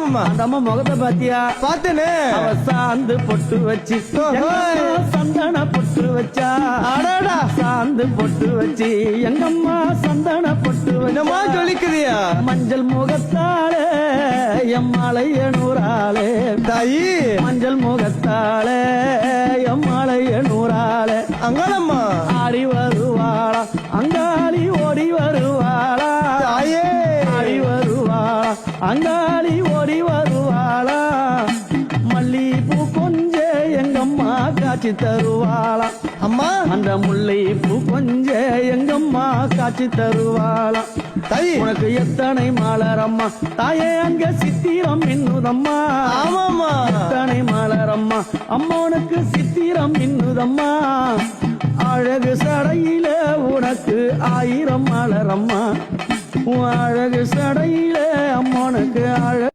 ஆமாமா. அந்த அம்மா முகத்தை பாத்தியா? பார்த்தேனே. அவ சாந்து பொட்டு வச்சு சந்தன பொட்டு வச்சா. அடடா. சாந்து பொட்டு வச்சு எங்கம்மா சந்தன பொட்டு என்னமா வச்சா. சொல்லிக்கிறியா? மஞ்சள் முகத்தாலே எம்மாளைய நூறாளே. தாயி மஞ்சள் முகத்தாலே எம்மாளைய நூறாளே. அங்காளம்மா. ஆடி வருவாளா அங்காளி ஓடி வருவாளா. தாயே ஆடி வருவாளா அங்காளி ஓடி வருவாளா. மல்லிப்பூ கொஞ்ச எங்கம்மா காட்சி தருவாளா. அம்மா. அந்த முல்லைப்பூ கொஞ்ச எங்கம்மா காட்சி தருவாளா. தாயி உனக்கு எத்தனை மலரம்மா தாயே அங்க சித்திரம் மின்னுதம்மா. ஆமாமா. எத்தனை மலரம்மா அம்மா உனக்கு சித்திரம் மின்னுதம்மா. அழகு சடையில உனக்கு 1000 மலரம்மா. உன் அழகு சடையில அம்மா உனக்கு அழகு